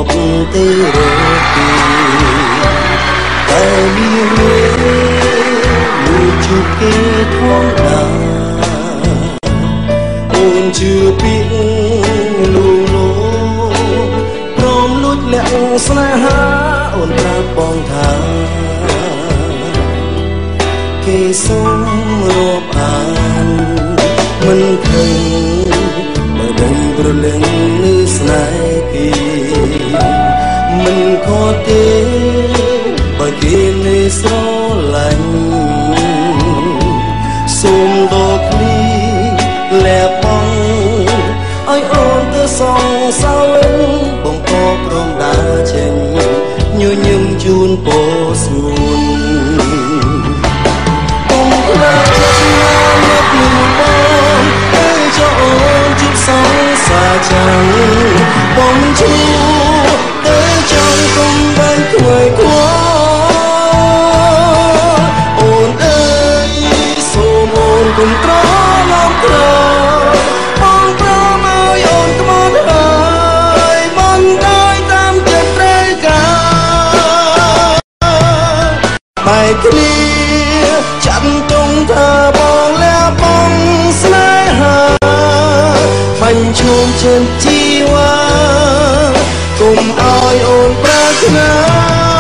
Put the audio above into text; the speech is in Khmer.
ប់ទៅរកទីតែមានមួយជួបគេធម្មតាអូនជឿពាក្យលួងលោមព្រមលួចលាក់ស្នេហាអូនប្រាប់បងថាគេសុំរាប់អានមិនឃើញបើដឹងប្រលឹងនៅស្នេហ៍ពីមិនខកទេបើគេនៅស្រឡាញ់សូមដល់គ្លីលះបង់ឲ្យអូនទៅសងសៅបងក៏ព្រមដើរចេញញញឹមជូនពោស្ងួនចាំបងជួទៅចង់គុំបានខ្វាយខ្វល់អូនអើយសូមអូនគុំត្រឡប់ក្រោយបងប្រមឲ្យអូនក្បត់ហើយមិនได้តាមចិត្តត្រូវការបែកគ្នាចាត់ទុំថាបងលះបង់ស្នេហាបាញ់ឈោមជើងជីវ៉ាគុំឲ្យអូនប្រាថ្នា